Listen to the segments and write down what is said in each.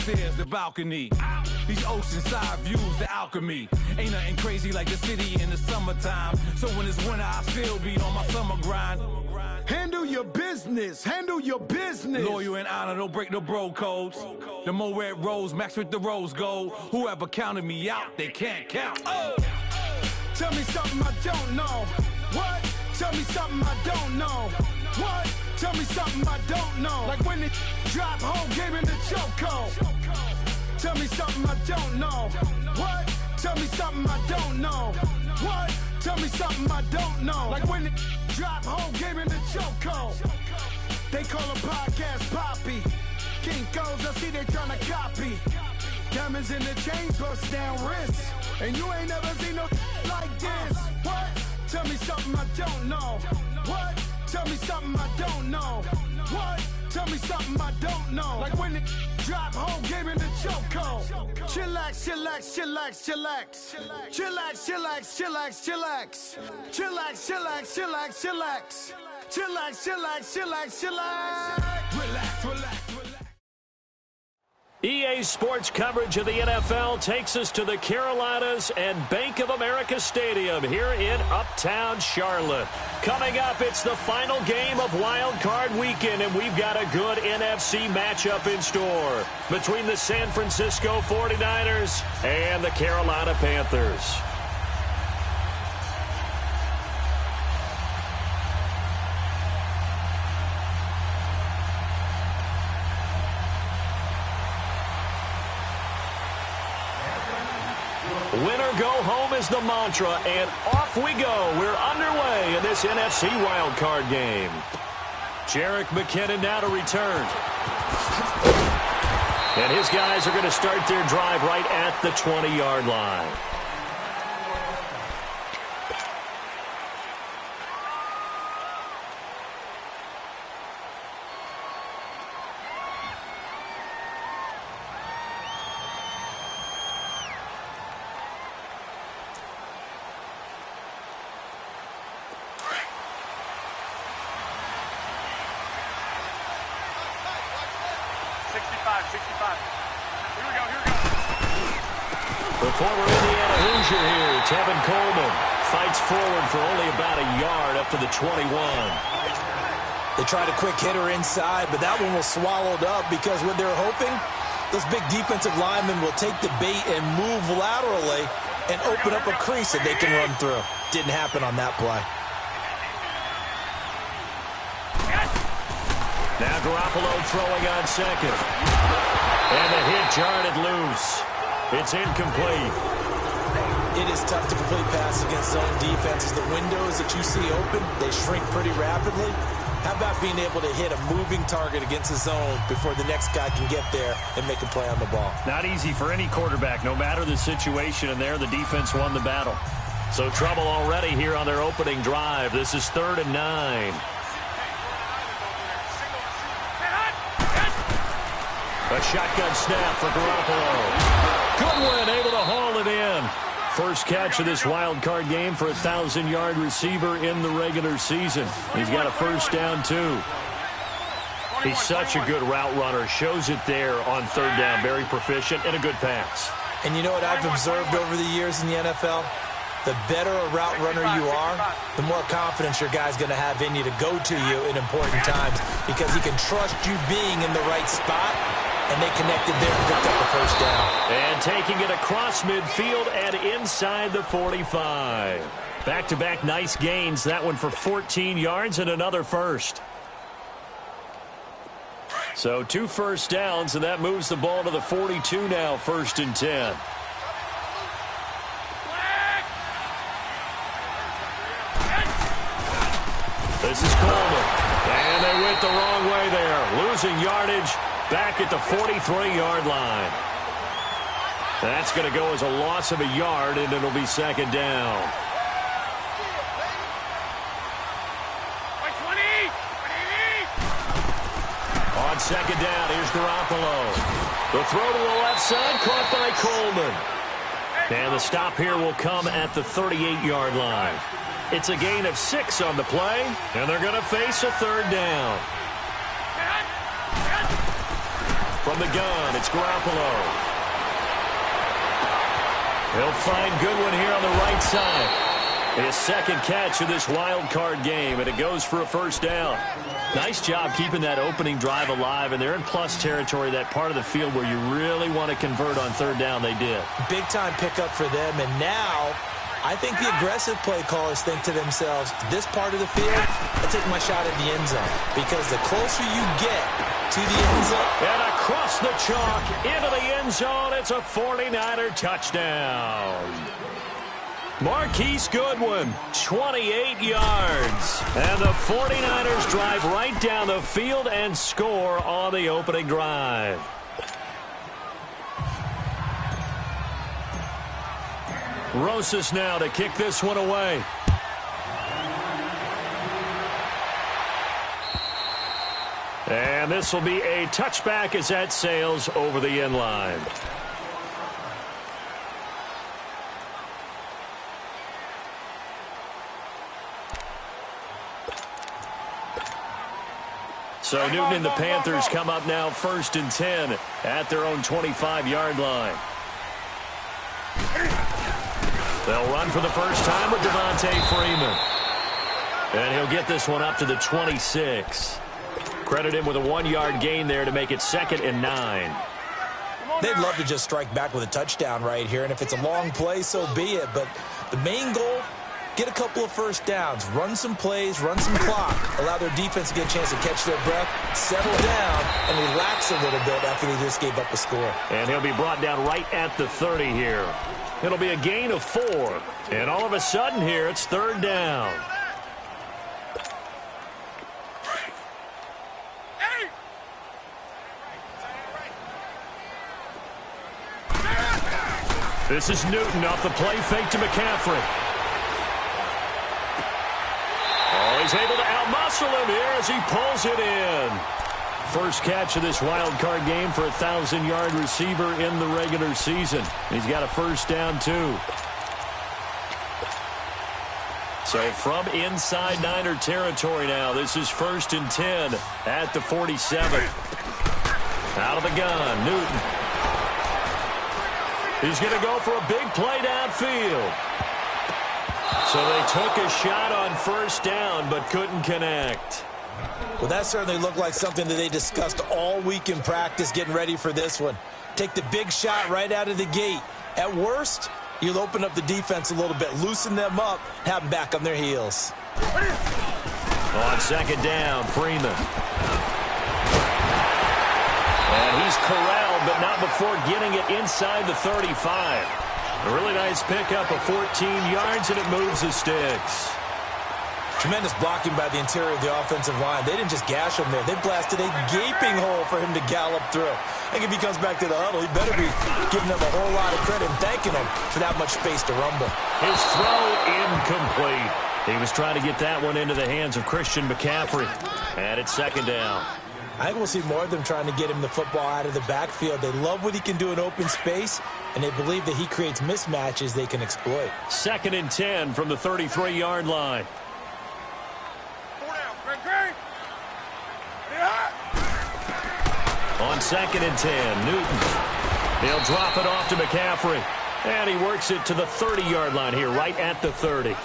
upstairs, the balcony. These oceanside views, the alchemy. Ain't nothing crazy like the city in the summertime. So when it's winter, I still be on my summer grind. Handle your business. Handle your business. Loyal and honor, don't break no bro codes. The more red rose, max with the rose gold. Whoever counted me out, they can't count. Oh! Tell me something I don't know. What? Tell me something I don't know. What? Tell me something I don't know. Like when it drop whole game in the chokehold. Tell me something I don't know. What? Tell me something I don't know. What? Tell me something I don't know. Like when it drop whole game in the chokehold. They call a podcast Poppy. Kinkos, I see they tryna copy. Diamonds in the chains, bust down wrists. And you ain't never seen no like this. What? Tell me something I don't know. What? Tell me something I don't know. What? Tell me something I don't know. Like when it drop whole game in the chokehold. Chillax, chillax, chillax, chillax. Chillax, chillax, chillax, chillax. Chillax, chillax, chillax, chillax. Chillax, chillax, chillax, chillax. Relax, relax, relax. EA Sports coverage of the NFL takes us to the Carolinas and Bank of America Stadium here in Uptown Charlotte. Coming up, it's the final game of Wild Card Weekend, and we've got a good NFC matchup in store between the San Francisco 49ers and the Carolina Panthers. Winner go home is the mantra, and off we go. We're underway in this NFC wildcard game. Jerick McKinnon now to return. And his guys are going to start their drive right at the 20-yard line. The former Indiana Hoosier here, Tevin Coleman, fights forward for only about a yard up to the 21. They tried a quick hitter inside, but that one was swallowed up because what they're hoping, those big defensive linemen will take the bait and move laterally and open up a crease that they can run through. Didn't happen on that play. Now Garoppolo throwing on second. And the hit jarred it loose. It's incomplete. It is tough to complete pass against zone defenses. The windows that you see open, they shrink pretty rapidly. How about being able to hit a moving target against the zone before the next guy can get there and make a play on the ball? Not easy for any quarterback, no matter the situation, and there the defense won the battle. So trouble already here on their opening drive. This is 3rd and 9. A shotgun snap for Garoppolo. Goodwin able to haul it in. First catch of this wild card game for a 1,000-yard receiver in the regular season. He's got a first down, too. He's such a good route runner. Shows it there on 3rd down. Very proficient and a good pass. And you know what I've observed over the years in the NFL? The better a route runner you are, the more confidence your guy's going to have in you to go to you in important times because he can trust you being in the right spot. And they connected there and picked up the first down. And taking it across midfield and inside the 45. Back-to-back nice gains. That one for 14 yards and another first. So 2 first downs, and that moves the ball to the 42 now, 1st and 10. This is Coleman. And they went the wrong way there. Losing yardage. Back at the 43-yard line. That's going to go as a loss of a yard, and it'll be 2nd down. On 2nd down, here's Garoppolo. The throw to the left side, caught by Coleman. And the stop here will come at the 38-yard line. It's a gain of 6 on the play, and they're going to face a 3rd down. From the gun, it's Garoppolo. He'll find Goodwin here on the right side. His second catch of this wild card game, and it goes for a first down. Nice job keeping that opening drive alive, and they're in plus territory, that part of the field where you really want to convert on third down. They did. Big-time pickup for them, and now I think the aggressive play callers think to themselves, this part of the field, I take my shot at the end zone, because the closer you get to the end zone. And across the chalk, into the end zone, it's a 49er touchdown. Marquise Goodwin, 28 yards. And the 49ers drive right down the field and score on the opening drive. Rosas now to kick this one away. And this will be a touchback as that sails over the end line. So Newton and the Panthers come up now 1st and 10 at their own 25-yard line. They'll run for the first time with Devontae Freeman. And he'll get this one up to the 26. Credit him with a 1-yard gain there to make it 2nd and 9. They'd love to just strike back with a touchdown right here, and if it's a long play, so be it. But the main goal, get a couple of first downs, run some plays, run some clock, allow their defense to get a chance to catch their breath, settle down, and relax a little bit after they just gave up a score. And he'll be brought down right at the 30 here. It'll be a gain of 4. And all of a sudden here, it's 3rd down. This is Newton off the play fake to McCaffrey. Oh, he's able to outmuscle him here as he pulls it in. First catch of this wild card game for a 1,000-yard receiver in the regular season. He's got a first down, too. So from inside Niner territory now, this is 1st and 10 at the 47. Out of the gun, Newton. He's going to go for a big play downfield. So they took a shot on first down but couldn't connect. Well, that certainly looked like something that they discussed all week in practice getting ready for this one. Take the big shot right out of the gate. At worst, you'll open up the defense a little bit, loosen them up, have them back on their heels. On second down, Freeman. And he's corralled, but not before getting it inside the 35. A really nice pickup of 14 yards, and it moves the sticks. Tremendous blocking by the interior of the offensive line. They didn't just gash him there. They blasted a gaping hole for him to gallop through. I think if he comes back to the huddle, he better be giving them a whole lot of credit and thanking him for that much space to rumble. His throw incomplete. He was trying to get that one into the hands of Christian McCaffrey. And it's second down. I think we'll see more of them trying to get him the football out of the backfield. They love what he can do in open space, and they believe that he creates mismatches they can exploit. 2nd and 10 from the 33-yard line. On 2nd and 10, Newton. He'll drop it off to McCaffrey. And he works it to the 30-yard line here, right at the 30.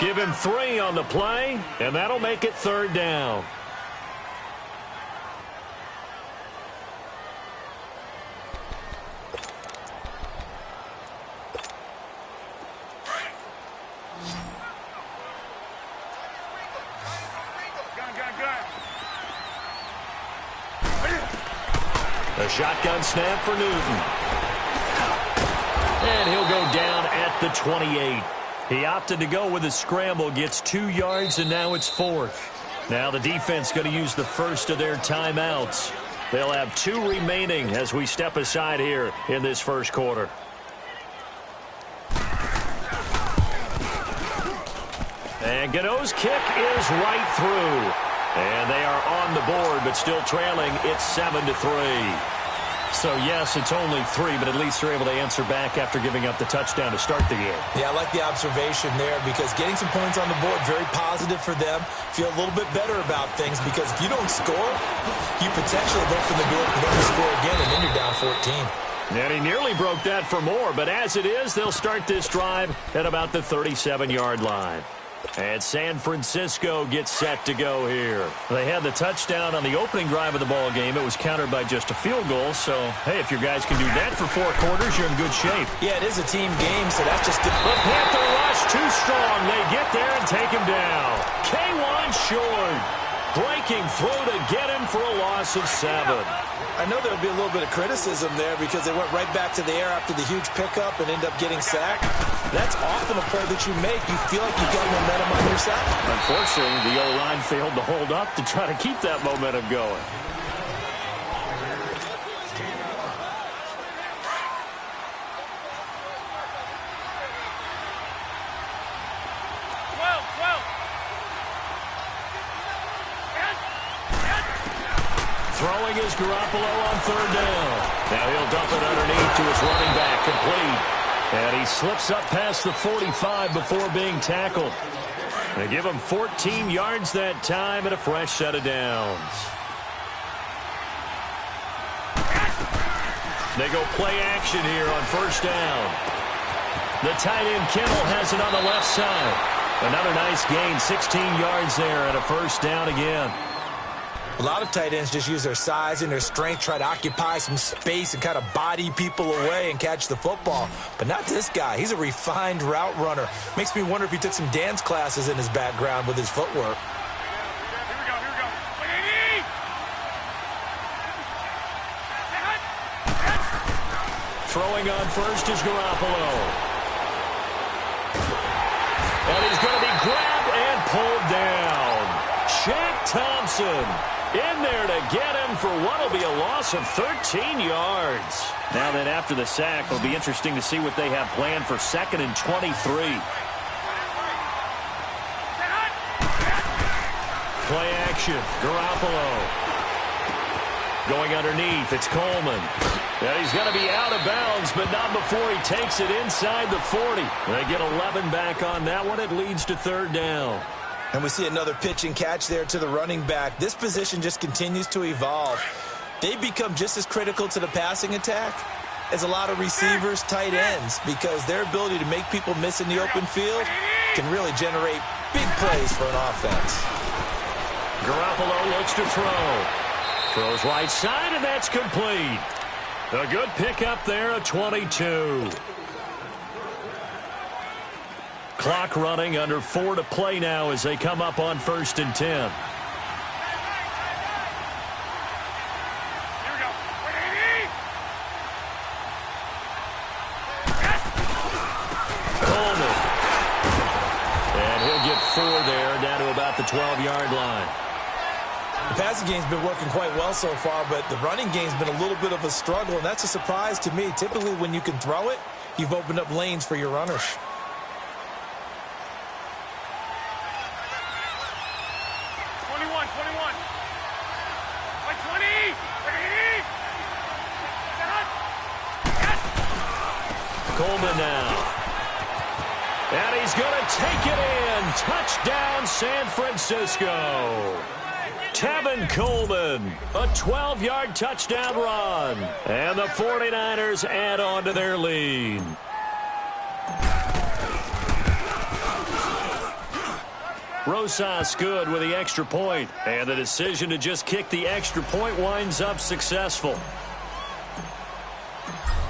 Give him 3 on the play, and that'll make it 3rd down. A shotgun snap for Newton. And he'll go down at the 28. He opted to go with a scramble, gets 2 yards, and now it's 4th. Now the defense going to use the first of their timeouts. They'll have 2 remaining as we step aside here in this first quarter. And Gano's kick is right through. And they are on the board, but still trailing. It's 7-3. So, yes, it's only 3, but at least they're able to answer back after giving up the touchdown to start the game. Yeah, I like the observation there because getting some points on the board, very positive for them. Feel a little bit better about things because if you don't score, you potentially have opened the door for them to score again, and then you're down 14. And he nearly broke that for more, but as it is, they'll start this drive at about the 37-yard line. And San Francisco gets set to go here. They had the touchdown on the opening drive of the ball game. It was countered by just a field goal. So, hey, if your guys can do that for 4 quarters, you're in good shape. Yeah, it is a team game, so that's just good. The Panther rush too strong. They get there and take him down. K1 short. Breaking through to get him for a loss of 7. I know there would be a little bit of criticism there because they went right back to the air after the huge pickup and end up getting sacked. That's often a play that you make. You feel like you've got momentum on your side. Unfortunately, the O-line failed to hold up to try to keep that momentum going. Throwing is Garoppolo on 3rd down. Now he'll dump it underneath to his running back, complete. And he slips up past the 45 before being tackled. They give him 14 yards that time and a fresh set of downs. They go play action here on 1st down. The tight end Kittle has it on the left side. Another nice gain, 16 yards there and a 1st down again. A lot of tight ends just use their size and their strength, try to occupy some space and kind of body people away and catch the football. But not this guy. He's a refined route runner. Makes me wonder if he took some dance classes in his background with his footwork. Here we go. Throwing on 1st is Garoppolo. And he's going to be grabbed and pulled down. Shaq Thompson in there to get him for what will be a loss of 13 yards. Now that after the sack, it'll be interesting to see what they have planned for 2nd and 23. Play action, Garoppolo. Going underneath, it's Coleman. Yeah, he's going to be out of bounds, but not before he takes it inside the 40. They get 11 back on that one. It leads to 3rd down. And we see another pitch and catch there to the running back. This position just continues to evolve. They become just as critical to the passing attack as a lot of receivers, tight ends, because their ability to make people miss in the open field can really generate big plays for an offense. Garoppolo looks to throw. Throws right side, and that's complete. A good pickup there at 22. Clock running, under 4 to play now as they come up on 1st and 10. Here we go. Coleman. And he'll get 4 there, down to about the 12-yard line. The passing game's been working quite well so far, but the running game's been a little bit of a struggle, and that's a surprise to me. Typically, when you can throw it, you've opened up lanes for your runners. Coleman now. And he's going to take it in. Touchdown, San Francisco. Tevin Coleman, a 12-yard touchdown run. And the 49ers add on to their lead. Rosas good with the extra point. And the decision to just kick the extra point winds up successful.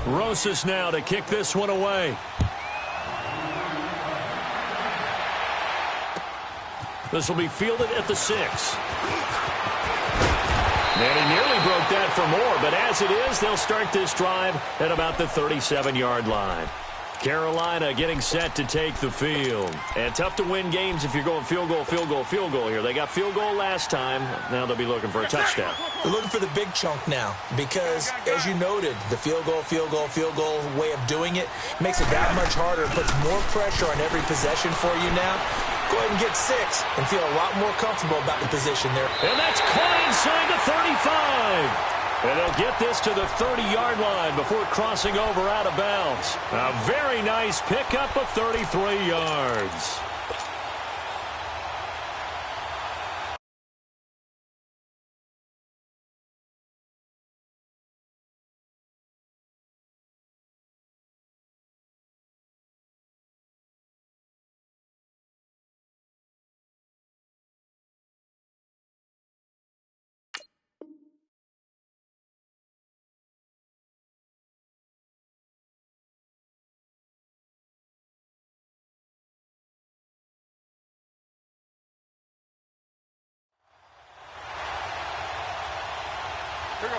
Rosas now to kick this one away. This will be fielded at the 6. And he nearly broke that for more, but as it is, they'll start this drive at about the 37-yard line. Carolina getting set to take the field. And tough to win games if you're going field goal here. They got field goal last time. Now they'll be looking for a touchdown. They're looking for the big chunk now because, as you noted, the field goal way of doing it makes it that much harder and puts more pressure on every possession for you now. Go ahead and get 6 and feel a lot more comfortable about the position there. And that's caught inside the 35. And they'll get this to the 30-yard line before crossing over out of bounds. A very nice pickup of 33 yards.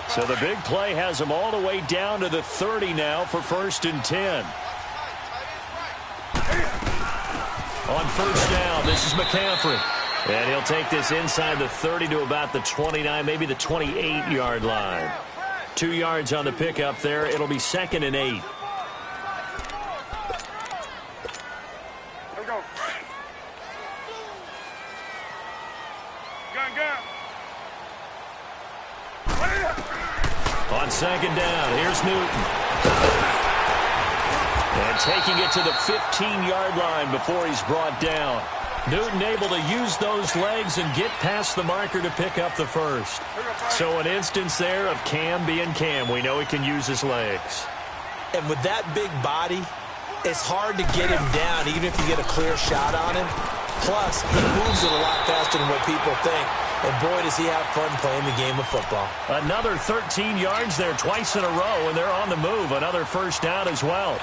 So the big play has them all the way down to the 30 now for 1st and 10. On 1st down, this is McCaffrey. And he'll take this inside the 30 to about the 29, maybe the 28-yard line. 2 yards on the pickup there. It'll be 2nd and 8. On 2nd down, here's Newton. And taking it to the 15-yard line before he's brought down. Newton able to use those legs and get past the marker to pick up the first. So an instance there of Cam being Cam. We know he can use his legs. And with that big body, it's hard to get him down even if you get a clear shot on him. Plus, he moves it a lot faster than what people think. And boy, does he have fun playing the game of football. Another 13 yards there twice in a row, and they're on the move. Another 1st down as well.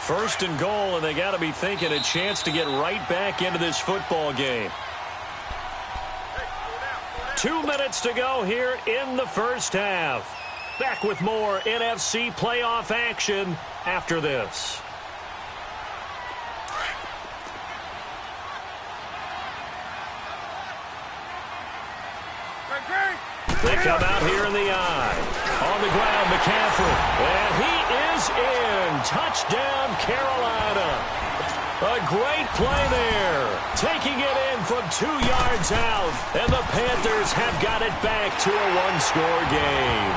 First and goal, and they got to be thinking a chance to get right back into this football game. 2 minutes to go here in the first half. Back with more NFC playoff action after this. They come out here in the eye. On the ground, McCaffrey. And he is in. Touchdown, Carolina. A great play there. Taking it in from 2 yards out. And the Panthers have got it back to a one-score game.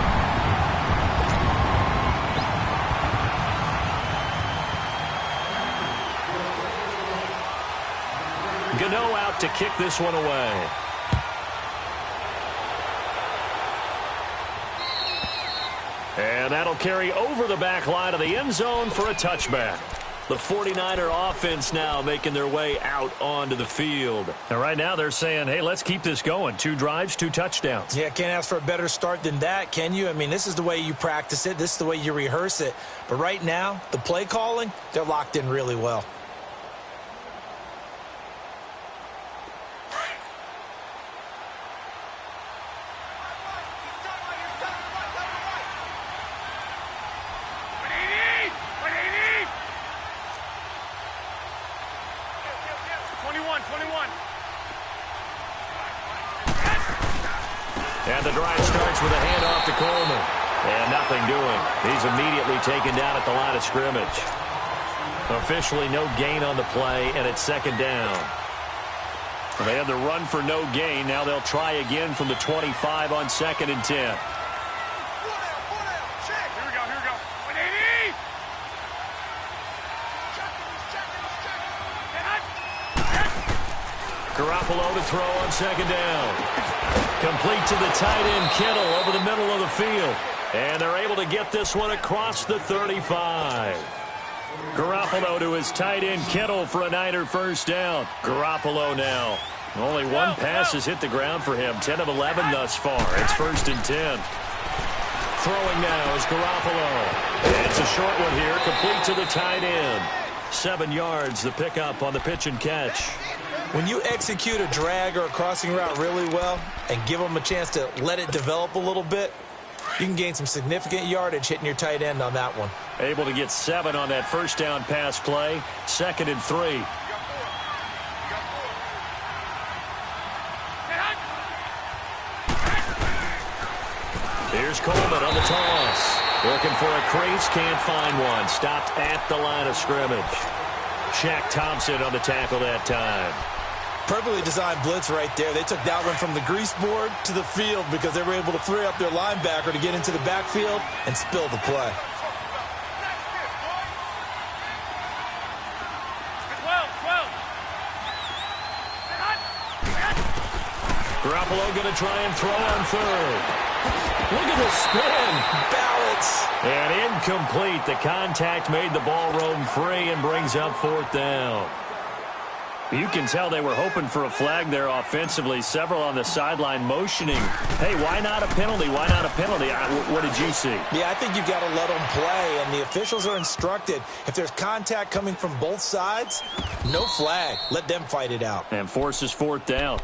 Gano out to kick this one away. And that'll carry over the back line of the end zone for a touchback. The 49er offense now making their way out onto the field. And right now they're saying, hey, let's keep this going. 2 drives, 2 touchdowns. Yeah, can't ask for a better start than that, can you? I mean, this is the way you practice it. This is the way you rehearse it. But right now, the play calling, they're locked in really well. And the drive starts with a handoff to Coleman. And nothing doing. He's immediately taken down at the line of scrimmage. Officially no gain on the play, and it's 2nd down. They had the run for no gain. Now they'll try again from the 25 on 2nd and 10. Garoppolo to throw on 2nd down. Complete to the tight end, Kittle, over the middle of the field. And they're able to get this one across the 35. Garoppolo to his tight end, Kittle, for a Niner 1st down. Garoppolo now. Only one pass has hit the ground for him. 10 of 11 thus far. It's 1st and 10. Throwing now is Garoppolo. And it's a short one here, complete to the tight end. 7 yards, the pickup on the pitch and catch. When you execute a drag or a crossing route really well and give them a chance to let it develop a little bit, you can gain some significant yardage hitting your tight end on that one. Able to get 7 on that 1st down pass play. 2nd and 3. Here's Coleman on the toss. Looking for a crease, can't find one. Stopped at the line of scrimmage. Shaq Thompson on the tackle that time. Perfectly designed blitz right there. They took that one from the grease board to the field because they were able to free up their linebacker to get into the backfield and spill the play. Garoppolo going to try and throw on third. Look at the spin. Balance. And incomplete. The contact made the ball roam free and brings up fourth down. You can tell they were hoping for a flag there offensively. Several on the sideline motioning. Hey, why not a penalty? Why not a penalty? What did you see? Yeah, I think you've got to let them play, and the officials are instructed. If there's contact coming from both sides, no flag. Let them fight it out. And forces fourth down.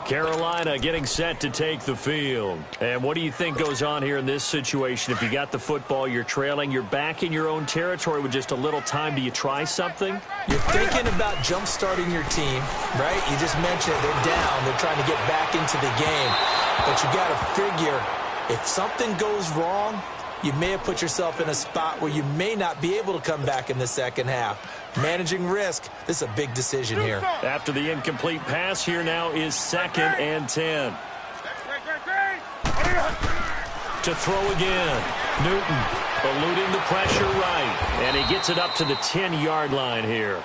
Carolina getting set to take the field. And what do you think goes on here in this situation? If you got the football, you're trailing, you're back in your own territory with just a little time. Do you try something? You're thinking about jump-starting your team, right? You just mentioned it. They're down. They're trying to get back into the game. But you got to figure, if something goes wrong, you may have put yourself in a spot where you may not be able to come back in the second half. Managing risk, this is a big decision here. After the incomplete pass, here now is 2nd and 10. To throw again. Newton eluding the pressure right. And he gets it up to the 10-yard line here.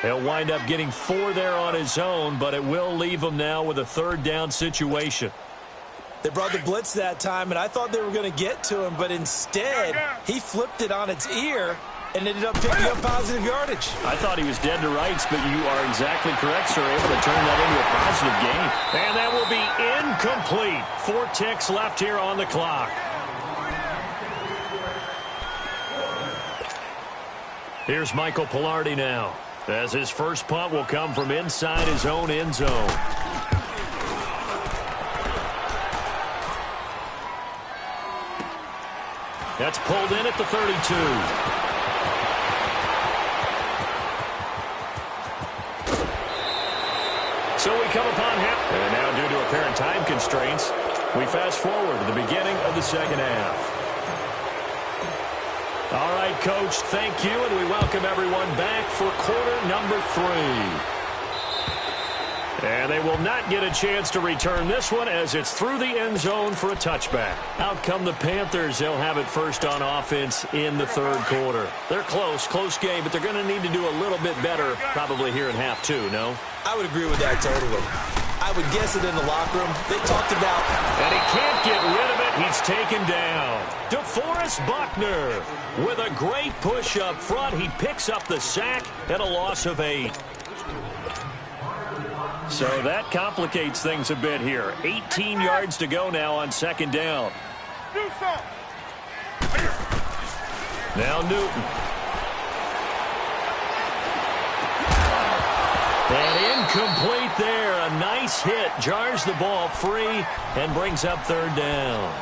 He'll wind up getting 4 there on his own, but it will leave him now with a third down situation. They brought the blitz that time, and I thought they were going to get to him, but instead, he flipped it on its ear and ended up picking up positive yardage. I thought he was dead to rights, but you are exactly correct, sir. Able to turn that into a positive gain. And that will be incomplete. 4 ticks left here on the clock. Here's Michael Pilardi now, as his first punt will come from inside his own end zone. That's pulled in at the 32. So we come upon him. And now, due to apparent time constraints, we fast forward to the beginning of the second half. All right, Coach, thank you, and we welcome everyone back for quarter number 3. And they will not get a chance to return this one as it's through the end zone for a touchback. Out come the Panthers. They'll have it first on offense in the third quarter. They're close game, but they're going to need to do a little bit better probably here in half 2, no? I would agree with that totally. I would guess it in the locker room. They talked about... And he can't get rid of it. He's taken down. DeForest Buckner with a great push up front. He picks up the sack and a loss of 8. So that complicates things a bit here. 18 yards to go now on second down. Now Newton. And incomplete there. A nice hit. Jars the ball free and brings up third down.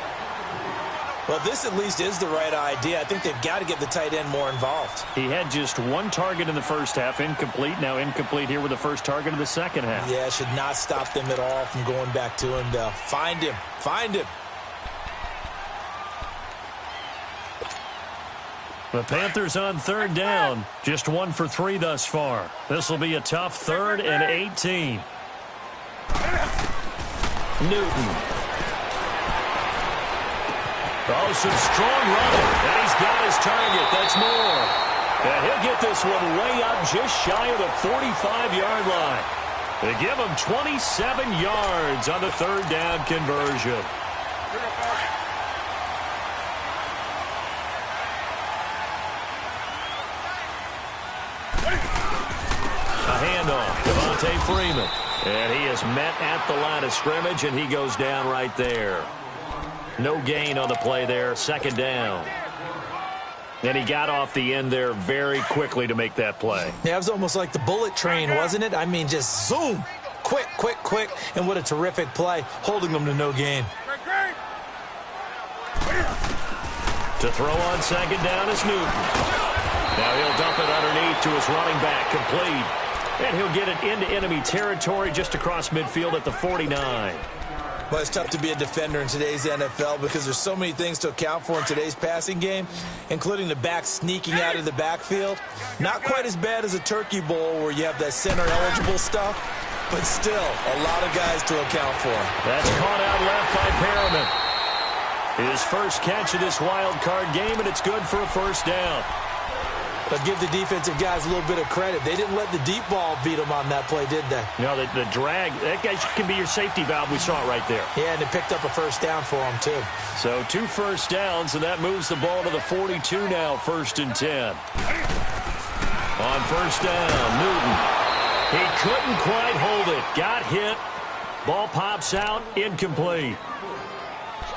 Well, this at least is the right idea. I think they've got to get the tight end more involved. He had just 1 target in the first half, incomplete. Now incomplete here with the first target of the second half. Yeah, should not stop them at all from going back to him, though. Find him. Find him. The Panthers on third down. Just 1 for 3 thus far. This will be a tough 3rd and 18. Newton. Oh, some strong running. And he's got his target. That's more. And he'll get this one way up just shy of the 45-yard line. They give him 27 yards on the third down conversion. A handoff. Devontae Freeman. And he is met at the line of scrimmage, and he goes down right there. No gain on the play there. Second down. And he got off the end there very quickly to make that play. Yeah, it was almost like the bullet train, wasn't it? I mean, just zoom. Quick. And what a terrific play, holding them to no gain. To throw on second down is Newton. Now he'll dump it underneath to his running back, complete. And he'll get it into enemy territory just across midfield at the 49. Well, it's tough to be a defender in today's NFL because there's so many things to account for in today's passing game, including the back sneaking out of the backfield. Not quite as bad as a turkey bowl where you have that center-eligible stuff, but still a lot of guys to account for. That's caught out left by Perriman. His first catch of this wild card game, and it's good for a first down. But give the defensive guys a little bit of credit. They didn't let the deep ball beat them on that play, did they? No, the drag, that guy can be your safety valve. We saw it right there. Yeah, and they picked up a first down for them, too. So 2 first downs, and that moves the ball to the 42 now, 1st and 10. On first down, Newton. He couldn't quite hold it. Got hit. Ball pops out, incomplete.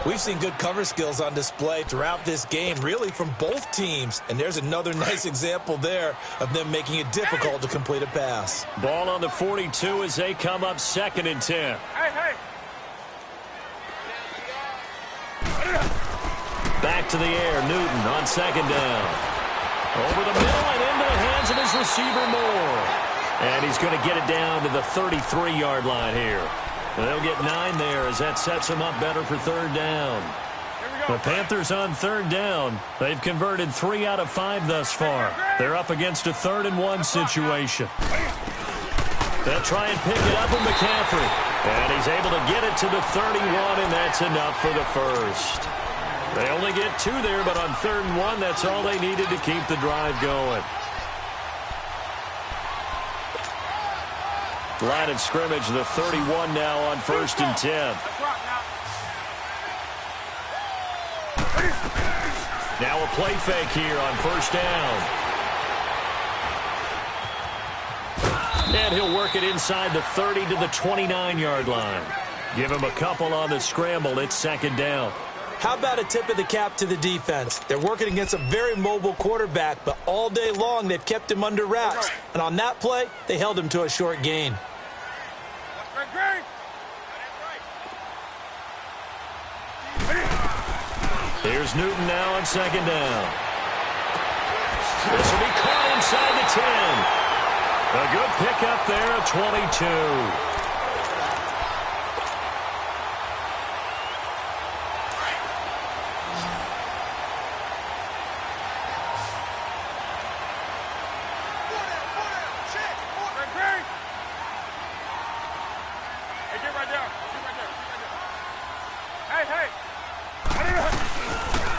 We've seen good cover skills on display throughout this game, really from both teams. And there's another nice example there of them making it difficult to complete a pass. Ball on the 42 as they come up 2nd and 10. Back to the air, Newton on 2nd down. Over the middle and into the hands of his receiver Moore. And he's going to get it down to the 33-yard line here. They'll get 9 there as that sets them up better for 3rd down. The Panthers on 3rd down. They've converted 3 out of 5 thus far. They're up against a 3rd and 1 situation. They'll try and pick it up with McCaffrey. And he's able to get it to the 31, and that's enough for the first. They only get 2 there, but on 3rd and 1, that's all they needed to keep the drive going. Line of scrimmage, the 31 now on 1st and 10. Now a play fake here on 1st down. And he'll work it inside the 30 to the 29-yard line. Give him a couple on the scramble. It's 2nd down. How about a tip of the cap to the defense? They're working against a very mobile quarterback, but all day long they've kept him under wraps. And on that play, they held him to a short gain. Here's Newton now on 2nd down. This will be caught inside the 10. A good pickup there at 22.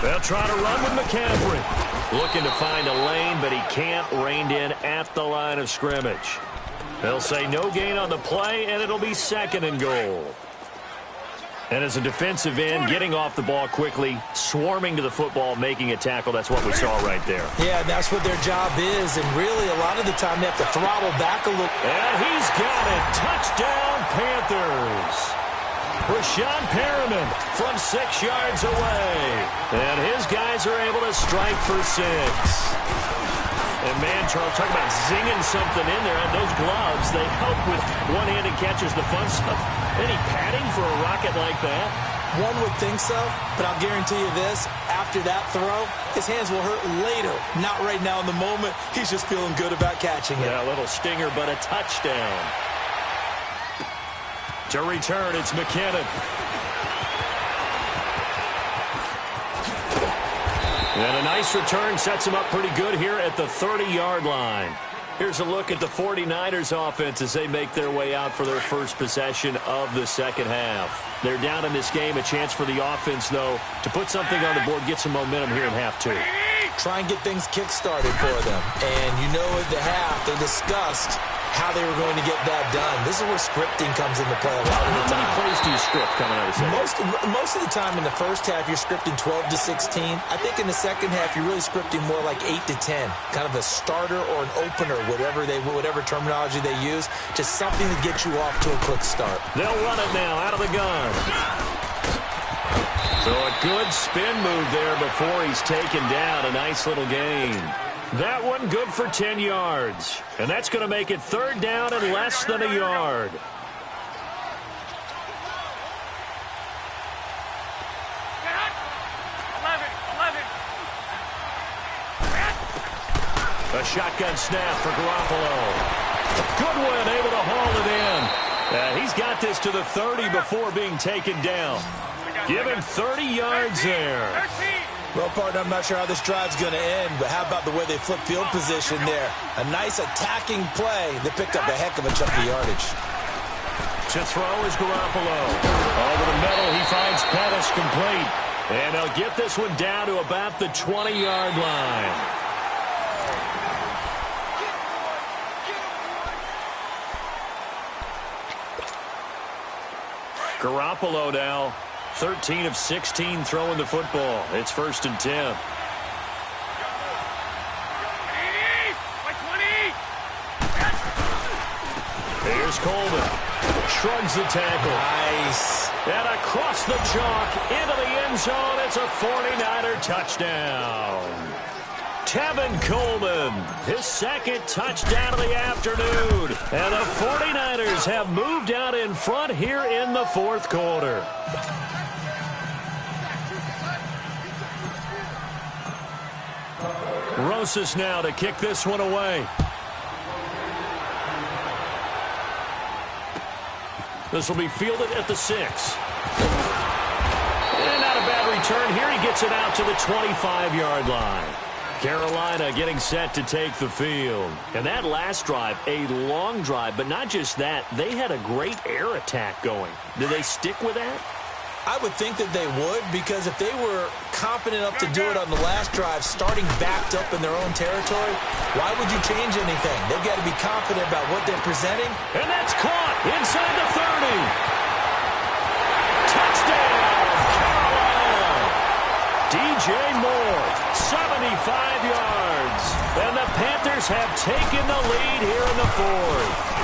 They'll try to run with McCaffrey. Looking to find a lane, but he can't. Reined in at the line of scrimmage. They'll say no gain on the play, and it'll be 2nd and goal. And as a defensive end, getting off the ball quickly, swarming to the football, making a tackle, that's what we saw right there. Yeah, and that's what their job is, and really a lot of the time they have to throttle back a little. And he's got it. Touchdown, Panthers. Rashawn Perriman from 6 yards away. And his guys are able to strike for 6. And, man, Charles, talking about zinging something in there. And those gloves, they help with one-handed catches, the fun stuff. Any padding for a rocket like that? One would think so, but I'll guarantee you this. After that throw, his hands will hurt later. Not right now in the moment. He's just feeling good about catching it. Yeah, a little stinger, but a touchdown. To return, it's McKinnon. And a nice return sets him up pretty good here at the 30-yard line. Here's a look at the 49ers offense as they make their way out for their first possession of the second half. They're down in this game. A chance for the offense, though, to put something on the board, get some momentum here in half 2. Try and get things kick-started for them. And you know at the half, they discussed how they were going to get that done. This is where scripting comes into play a lot of the time. How many plays do you script coming out of the second? Most of the time in the first half, you're scripting 12 to 16. I think in the second half, you're really scripting more like 8 to 10. Kind of a starter or an opener, whatever terminology they use. Just something to get you off to a quick start. They'll run it now out of the gun. So a good spin move there before he's taken down. A nice little gain. That one good for 10 yards. And that's going to make it 3rd down and less than a yard. A shotgun snap for Garoppolo. Goodwin able to haul it in. He's got this to the 30 before being taken down. Give him 30 yards there. Well, partner, I'm not sure how this drive's going to end, but how about the way they flip field position there? A nice attacking play. They picked up a heck of a chunk of yardage. To throw is Garoppolo. Over the middle, he finds Pettis complete. And he'll get this one down to about the 20-yard line. Garoppolo now, 13 of 16 throwing the football. It's 1st and 10. Here's Coleman. Shrugs the tackle. Nice. And across the chalk into the end zone. It's a 49er touchdown. Tevin Coleman, his second touchdown of the afternoon. And the 49ers have moved out in front here in the fourth quarter. Rosas now to kick this one away. This will be fielded at the 6. And not a bad return here. He gets it out to the 25-yard line. Carolina getting set to take the field. And that last drive, a long drive, but not just that. They had a great air attack going. Did they stick with that? I would think that they would, because if they were confident enough to do it on the last drive, starting backed up in their own territory, why would you change anything? They've got to be confident about what they're presenting. And that's caught inside the 30. Touchdown, Carolina. DJ Moore, 75 yards. And the Panthers have taken the lead here in the fourth.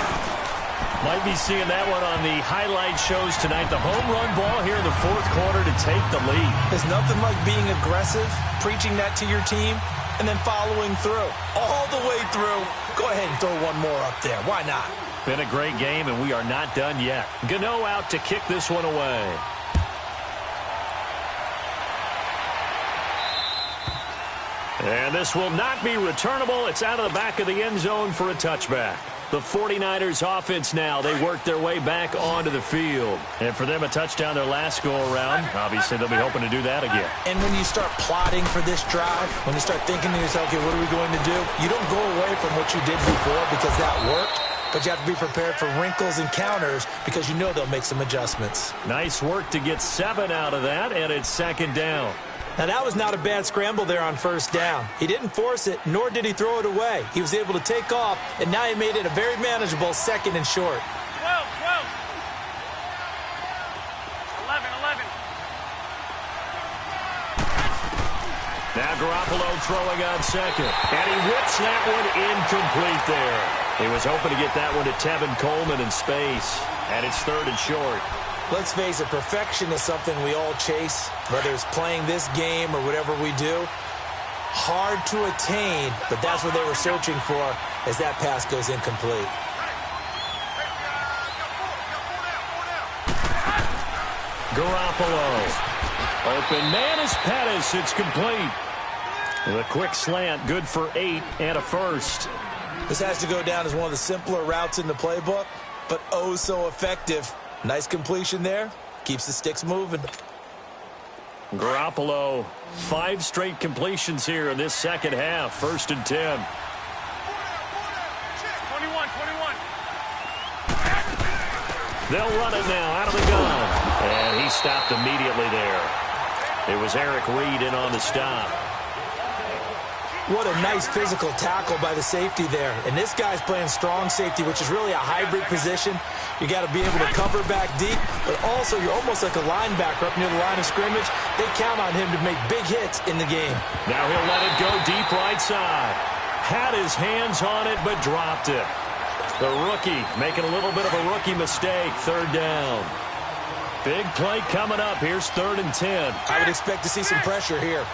Might be seeing that one on the highlight shows tonight. The home run ball here in the fourth quarter to take the lead. There's nothing like being aggressive, preaching that to your team, and then following through. All the way through. Go ahead and throw one more up there. Why not? Been a great game, and we are not done yet. Gano out to kick this one away. And this will not be returnable. It's out of the back of the end zone for a touchback. The 49ers offense now, they work their way back onto the field. And for them, a touchdown their last go-around. Obviously, they'll be hoping to do that again. And when you start plotting for this drive, when you start thinking to yourself, okay, what are we going to do? You don't go away from what you did before because that worked. But you have to be prepared for wrinkles and counters because you know they'll make some adjustments. Nice work to get 7 out of that, and it's 2nd down. Now, that was not a bad scramble there on 1st down. He didn't force it, nor did he throw it away. He was able to take off, and now he made it a very manageable 2nd and short. 12. 11. Now Garoppolo throwing on 2nd. And he whips that one incomplete there. He was hoping to get that one to Tevin Coleman in space. And it's 3rd and short. Let's face it, perfection is something we all chase, whether it's playing this game or whatever we do. Hard to attain, but that's what they were searching for as that pass goes incomplete. Garoppolo. Open man is Pettis. It's complete. The quick slant, good for 8 and a first. This has to go down as one of the simpler routes in the playbook, but oh so effective. Nice completion there. Keeps the sticks moving. Garoppolo, 5 straight completions here in this second half. 1st and 10. 21. They'll run it now out of the gun. And he stopped immediately there. It was Eric Reed in on the stop. What a nice physical tackle by the safety there. And this guy's playing strong safety, which is really a hybrid position. You got to be able to cover back deep, but also you're almost like a linebacker up near the line of scrimmage. They count on him to make big hits in the game. Now he'll let it go deep right side. Had his hands on it, but dropped it. The rookie making a little bit of a rookie mistake. 3rd down. Big play coming up. Here's 3rd and 10. I would expect to see some pressure here.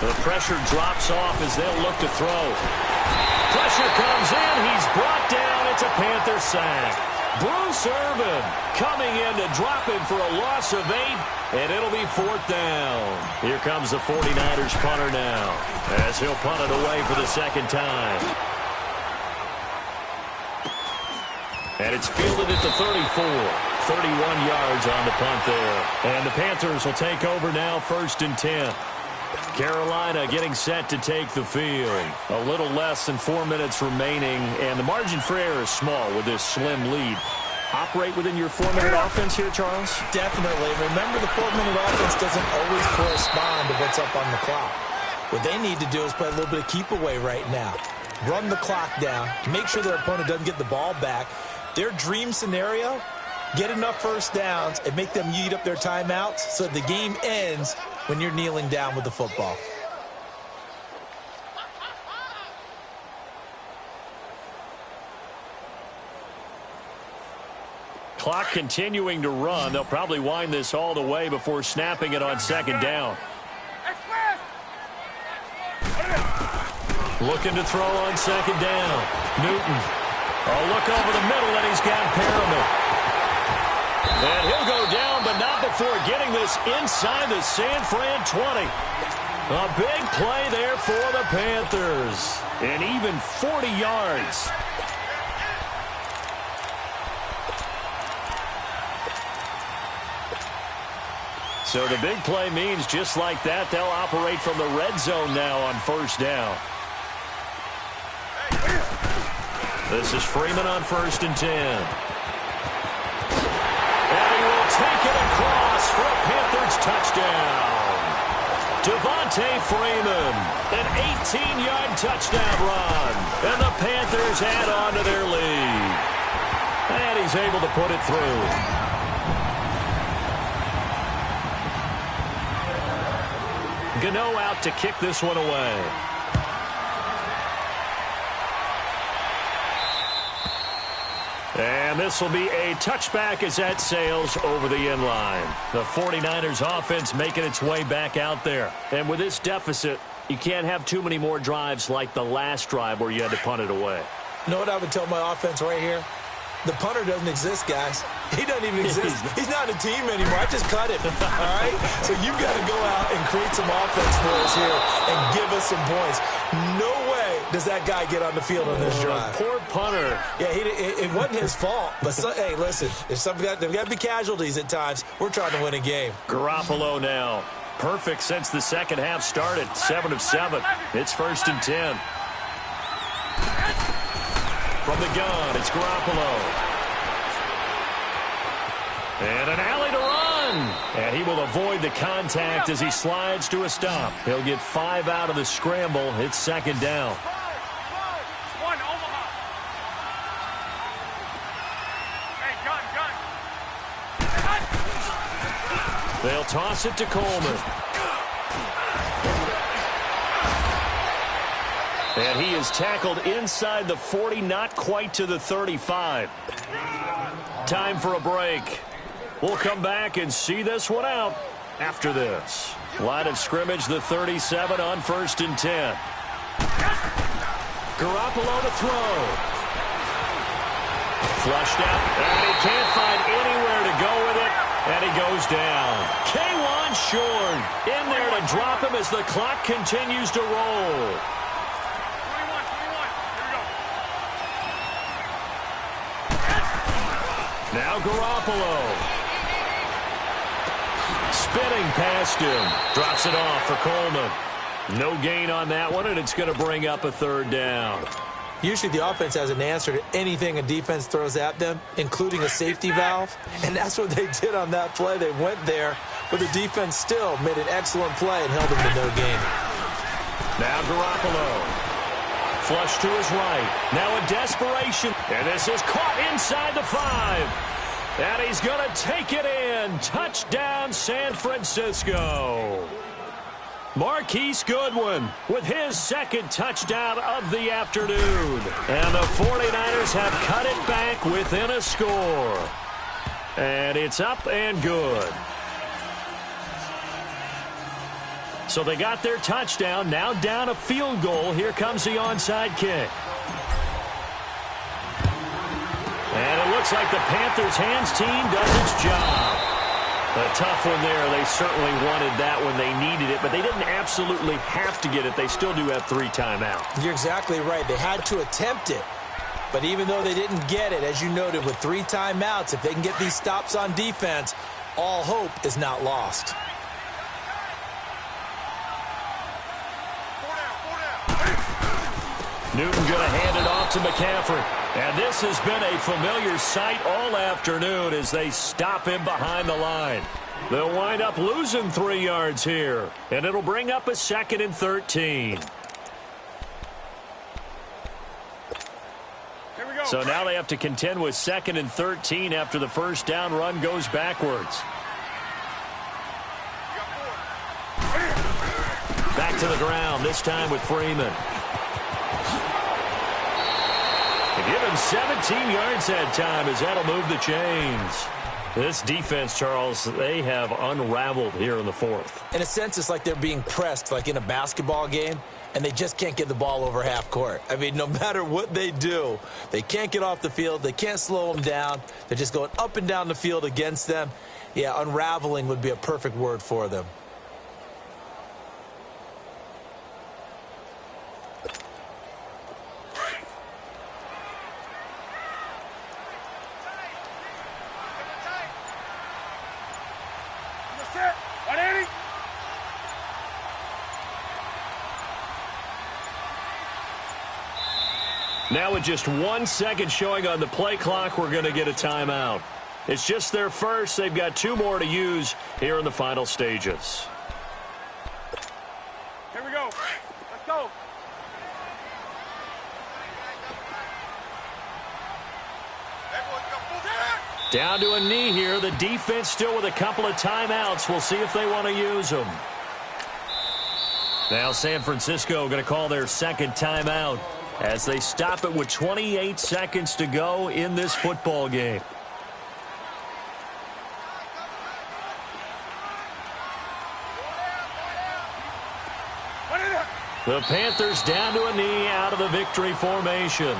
The pressure drops off as they'll look to throw. Pressure comes in. He's brought down. It's a Panther sack. Bruce Irvin coming in to drop him for a loss of 8, and it'll be 4th down. Here comes the 49ers punter now as he'll punt it away for the 2nd time. And it's fielded at the 34. 31 yards on the punt there. And the Panthers will take over now, 1st and 10. Carolina getting set to take the field. A little less than 4 minutes remaining, and the margin for error is small with this slim lead. Operate within your 4-minute offense here, Charles? Definitely. Remember, the 4-minute offense doesn't always correspond to what's up on the clock. What they need to do is play a little bit of keep away right now. Run the clock down. Make sure their opponent doesn't get the ball back. Their dream scenario, get enough first downs and make them eat up their timeouts so the game ends when you're kneeling down with the football. Clock continuing to run. They'll probably wind this all the way before snapping it on 2nd down. Looking to throw on 2nd down. Newton. Oh, look over the middle, and he's got Perriman. And he'll go down, but not before getting this inside the San Fran 20. A big play there for the Panthers. And even 40 yards. So the big play means just like that, they'll operate from the red zone now on 1st down. This is Freeman on 1st and 10. And he will take it across for a Panthers touchdown. Devontae Freeman, an 18-yard touchdown run. And the Panthers add on to their lead. And he's able to put it through. Gano out to kick this one away. And this will be a touchback as that sails over the end line. The 49ers offense making its way back out there. And with this deficit, you can't have too many more drives like the last drive where you had to punt it away. You know what I would tell my offense right here? The punter doesn't exist, guys. He doesn't even exist. He's not a team anymore. I just cut him, all right? So you've got to go out and create some offense for us here and give us some points. No way does that guy get on the field on this drive. Poor punter. Yeah, it wasn't his fault. But, hey, listen, there's got to be casualties at times. We're trying to win a game. Garoppolo now. Perfect since the second half started. 7 of 7. It's 1st and 10. From the gun, it's Garoppolo. And an alley to run. And he will avoid the contact as he slides to a stop. He'll get 5 out of the scramble. It's 2nd down. They'll toss it to Coleman. And he is tackled inside the 40, not quite to the 35. Time for a break. We'll come back and see this one out after this. Line of scrimmage, the 37 on 1st and 10. Garoppolo to throw. Flushed out, and he can't find anywhere to go with it, and he goes down. K1 Short in there to drop him as the clock continues to roll. Now Garoppolo. Spinning past him. Drops it off for Coleman. No gain on that one, and it's going to bring up a 3rd down. Usually the offense has an answer to anything a defense throws at them, including a safety valve. And that's what they did on that play. They went there, but the defense still made an excellent play and held them to no gain. Now Garoppolo. Flush to his right. Now a desperation. And this is caught inside the 5. And he's going to take it in. Touchdown, San Francisco. Marquise Goodwin with his 2nd touchdown of the afternoon. And the 49ers have cut it back within a score. And it's up and good. So they got their touchdown, now down a field goal. Here comes the onside kick. And it looks like the Panthers' hands team does its job. A tough one there. They certainly wanted that when they needed it, but they didn't absolutely have to get it. They still do have 3 timeouts. You're exactly right. They had to attempt it. But even though they didn't get it, as you noted, with 3 timeouts, if they can get these stops on defense, all hope is not lost. Newton going to hand it off to McCaffrey. And this has been a familiar sight all afternoon as they stop him behind the line. They'll wind up losing 3 yards here. And it'll bring up a 2nd and 13. So now they have to contend with 2nd and 13 after the first down run goes backwards. Back to the ground, this time with Freeman. To give him 17 yards that time as that'll move the chains. This defense, Charles, they have unraveled here in the 4th. In a sense, it's like they're being pressed like in a basketball game, and they just can't get the ball over half court. I mean, no matter what they do, they can't get off the field. They can't slow them down. They're just going up and down the field against them. Yeah, unraveling would be a perfect word for them. Now with just 1 second showing on the play clock, we're going to get a timeout. It's just their first. They've got 2 more to use here in the final stages. Here we go. Let's go. Down to a knee here. The defense still with a couple of timeouts. We'll see if they want to use them. Now San Francisco going to call their 2nd timeout as they stop it with 28 seconds to go in this football game. The Panthers down to a knee out of the victory formation.